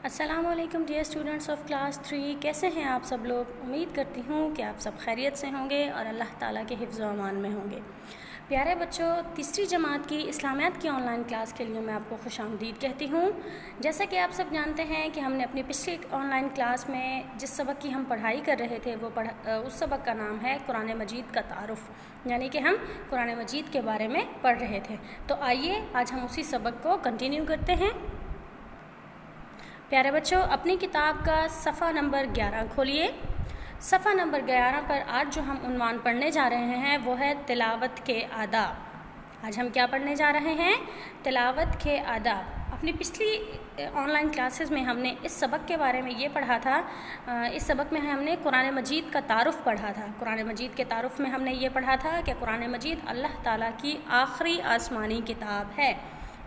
السلام علیکم dear students of class 3، کیسے ہیں آپ سب لوگ؟ امید کرتی ہوں کہ آپ سب خیریت سے ہوں گے اور اللہ تعالیٰ کے حفظ و امان میں ہوں گے۔ پیارے بچوں، تیسری جماعت کی اسلامیات کی آن لائن کلاس کے لیے میں آپ کو خوش آمدید کہتی ہوں۔ جیسا کہ آپ سب جانتے ہیں کہ ہم نے اپنی پچھلی آن لائن کلاس میں جس سبق کی ہم پڑھائی کر رہے تھے اس سبق کا نام ہے قرآن مجید کا تعارف، یعنی کہ ہم قرآن مجید کے بارے میں پڑھ رہے تھے۔ تو آئیے آج ہم اسی سبق کو کنٹینیو کرتے ہیں۔ پیارے بچوں، اپنی کتاب کا صفحہ نمبر 11 کھولیے۔ صفحہ نمبر 11 پر آج جو ہم عنوان پڑھنے جا رہے ہیں وہ ہے تلاوت کے آداب۔ آج ہم کیا پڑھنے جا رہے ہیں؟ تلاوت کے آداب۔ اپنی پچھلی آن لائن کلاسز میں ہم نے اس سبق کے بارے میں یہ پڑھا تھا، اس سبق میں ہم نے قرآن مجید کا تعارف پڑھا تھا۔ قرآن مجید کے تعارف میں ہم نے یہ پڑھا تھا کہ قرآن مجید اللہ تعالیٰ کی آخری آسمانی کتاب ہے۔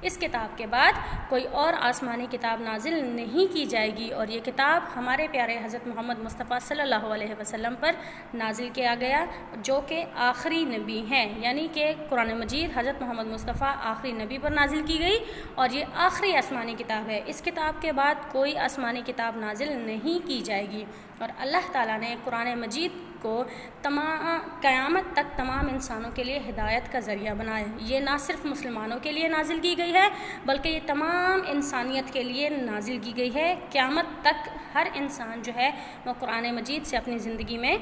اس کتاب کے بعد کوئی اور آسمانی کتاب نازل نہیں کی جائے گی، اور یہ کتاب ہمارے پیارے حضرت محمد مصطفیٰ صلی اللہ علیہ وسلم پر نازل کیا گیا، جو کہ آخری نبی ہیں، یعنی کہ قرآن مجید حضرت محمد مصطفیٰ آخری نبی پر نازل کی گئی اور یہ آخری آسمانی کتاب ہے۔ اس کتاب کے بعد کوئی آسمانی کتاب نازل نہیں کی جائے گی، اور اللہ تعالیٰ نے قرآن مجید کو قیامت تک تمام انسانوں کے لیے ہدایت کا ذریعہ بنایا۔ یہ نہ صرف مسلمانوں کے لیے نازل کی گئی ہے بلکہ یہ تمام انسانیت کے لیے نازل کی گئی ہے۔ قیامت تک ہر انسان جو ہے وہ قرآن مجید سے اپنی زندگی میں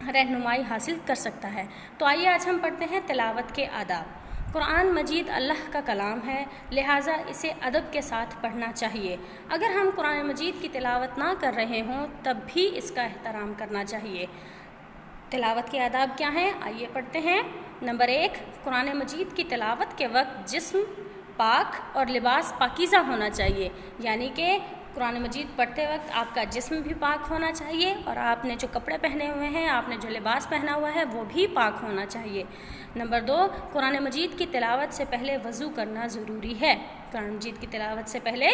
رہنمائی حاصل کر سکتا ہے۔ تو آئیے آج ہم پڑھتے ہیں تلاوت کے آداب۔ قرآن مجید اللہ کا کلام ہے، لہٰذا اسے ادب کے ساتھ پڑھنا چاہیے۔ اگر ہم قرآن مجید کی تلاوت نہ کر رہے ہوں تب بھی اس کا احترام کرنا چاہیے۔ تلاوت کے آداب کیا ہیں؟ آئیے پڑھتے ہیں۔ نمبر 1، قرآن مجید کی تلاوت کے وقت جسم پاک اور لباس پاکیزہ ہونا چاہیے، یعنی کہ قرآن مجید پڑھتے وقت آپ کا جسم بھی پاک ہونا چاہیے اور آپ نے جو کپڑے پہنے ہوئے ہیں، آپ نے جو لباس پہنا ہوا ہے وہ بھی پاک ہونا چاہیے۔ نمبر 2، قرآن مجید کی تلاوت سے پہلے وضو کرنا ضروری ہے۔ قرآن مجید کی تلاوت سے پہلے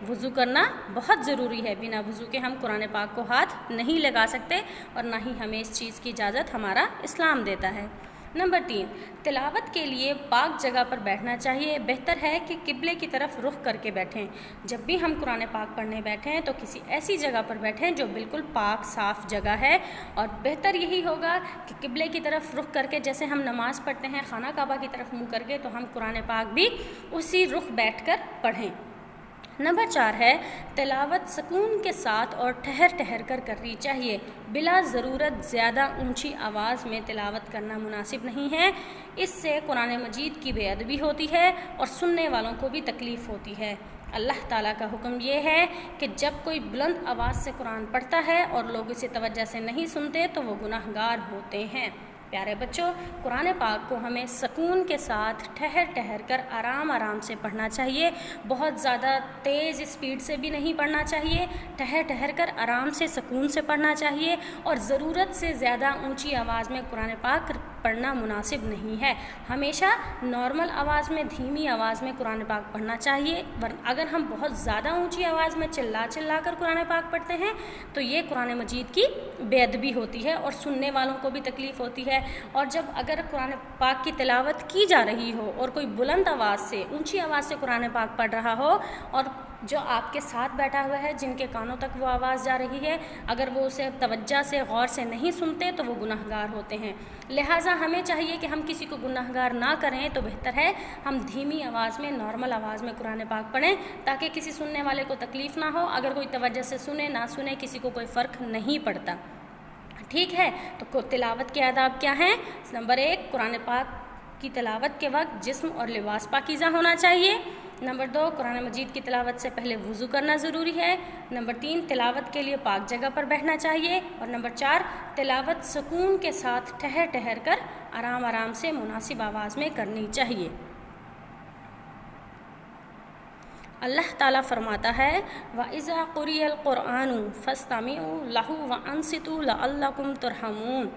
وضو کرنا بہت ضروری ہے۔ بنا وضو کے ہم قرآن پاک کو ہاتھ نہیں لگا سکتے اور نہ ہی ہمیں اس چیز کی اجازت ہمارا اسلام دیتا ہے۔ نمبر 3، تلاوت کے لیے پاک جگہ پر بیٹھنا چاہیے۔ بہتر ہے کہ قبلے کی طرف رخ کر کے بیٹھیں۔ جب بھی ہم قرآن پاک پڑھنے بیٹھیں تو کسی ایسی جگہ پر بیٹھیں جو بالکل پاک صاف جگہ ہے، اور بہتر یہی ہوگا کہ قبلے کی طرف رخ کر کے، جیسے ہم نماز پڑھتے ہیں خانہ کعبہ کی طرف منہ کر کے، تو ہم قرآن پاک بھی اسی رخ بیٹھ کر پڑھیں۔ نمبر 4 ہے تلاوت سکون کے ساتھ اور ٹھہر ٹھہر کر کرنی چاہیے۔ بلا ضرورت زیادہ اونچی آواز میں تلاوت کرنا مناسب نہیں ہے۔ اس سے قرآن مجید کی بے ادبی ہوتی ہے اور سننے والوں کو بھی تکلیف ہوتی ہے۔ اللہ تعالیٰ کا حکم یہ ہے کہ جب کوئی بلند آواز سے قرآن پڑھتا ہے اور لوگ اسے توجہ سے نہیں سنتے تو وہ گناہ گار ہوتے ہیں۔ پیارے بچوں، قرآن پاک کو ہمیں سکون کے ساتھ ٹھہر ٹھہر کر آرام آرام سے پڑھنا چاہیے۔ بہت زیادہ تیز اسپیڈ سے بھی نہیں پڑھنا چاہیے، ٹھہر ٹھہر کر آرام سے سکون سے پڑھنا چاہیے، اور ضرورت سے زیادہ اونچی آواز میں قرآن پاک پڑھنا مناسب نہیں ہے۔ ہمیشہ نارمل آواز میں، دھیمی آواز میں قرآن پاک پڑھنا چاہیے۔ اگر ہم بہت زیادہ اونچی آواز میں چلا کر قرآن پاک پڑھتے ہیں تو یہ قرآن مجید کی بے ادبی ہوتی ہے اور سننے والوں کو بھی تکلیف ہوتی ہے۔ اور جب اگر قرآن پاک کی تلاوت کی جا رہی ہو اور کوئی بلند آواز سے، اونچی آواز سے قرآن پاک پڑھ رہا ہو، اور جو آپ کے ساتھ بیٹھا ہوا ہے جن کے کانوں تک وہ آواز جا رہی ہے، اگر وہ اسے توجہ سے، غور سے نہیں سنتے تو وہ گناہ گار ہوتے ہیں۔ لہٰذا ہمیں چاہیے کہ ہم کسی کو گناہ گار نہ کریں، تو بہتر ہے ہم دھیمی آواز میں، نارمل آواز میں قرآن پاک پڑھیں تاکہ کسی سننے والے کو تکلیف نہ ہو۔ اگر کوئی توجہ سے سنے نہ سنے، کسی کو کوئی فرق نہیں پڑتا۔ ٹھیک ہے، تو تلاوت کے آداب کیا ہیں؟ نمبر 1، قرآن پاک کی تلاوت کے وقت جسم اور لباس پاکیزہ ہونا چاہیے۔ نمبر 2، قرآن مجید کی تلاوت سے پہلے وضو کرنا ضروری ہے۔ نمبر 3، تلاوت کے لیے پاک جگہ پر بیٹھنا چاہیے۔ اور نمبر 4، تلاوت سکون کے ساتھ ٹھہر ٹھہر کر آرام آرام سے مناسب آواز میں کرنی چاہیے۔ اللہ تعالیٰ فرماتا ہے وَإِذَا قُرِئَ الْقُرْآنُ فَاسْتَمِعُوا لَهُ وَأَنصِتُوا لَعَلَّكُمْ تُرْحَمُونَ۔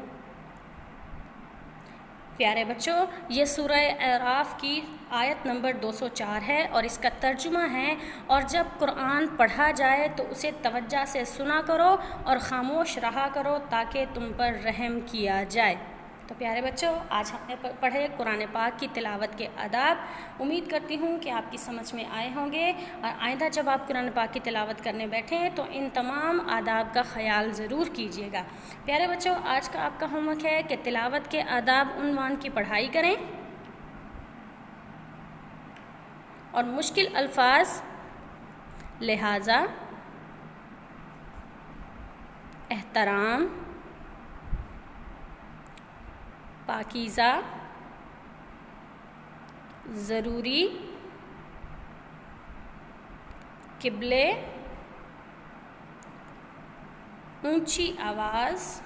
پیارے بچوں، یہ سورہ اعراف کی آیت نمبر 204 ہے اور اس کا ترجمہ ہے، اور جب قرآن پڑھا جائے تو اسے توجہ سے سنا کرو اور خاموش رہا کرو تاکہ تم پر رحم کیا جائے۔ تو پیارے بچوں، آج ہم نے پڑھے قرآن پاک کی تلاوت کے آداب۔ امید کرتی ہوں کہ آپ کی سمجھ میں آئے ہوں گے، اور آئندہ جب آپ قرآن پاک کی تلاوت کرنے بیٹھیں تو ان تمام آداب کا خیال ضرور کیجیے گا۔ پیارے بچوں، آج کا آپ کا ہوم ورک ہے کہ تلاوت کے آداب عنوان کی پڑھائی کریں اور مشکل الفاظ لہٰذا، احترام، پاکیزہ، ضروری، قبلے، اونچی آواز،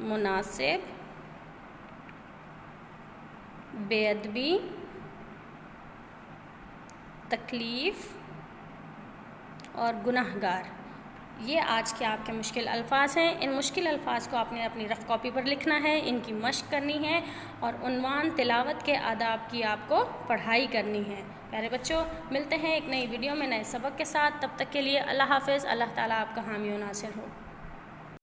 مناسب، بے ادبی، تکلیف اور گناہ گار، یہ آج کے آپ کے مشکل الفاظ ہیں۔ ان مشکل الفاظ کو آپ نے اپنی رف کاپی پر لکھنا ہے، ان کی مشق کرنی ہے اور عنوان تلاوت کے آداب کی آپ کو پڑھائی کرنی ہے۔ پیارے بچوں، ملتے ہیں ایک نئی ویڈیو میں نئے سبق کے ساتھ، تب تک کے لیے اللہ حافظ۔ اللہ تعالیٰ آپ کا حامی و ناصر ہو۔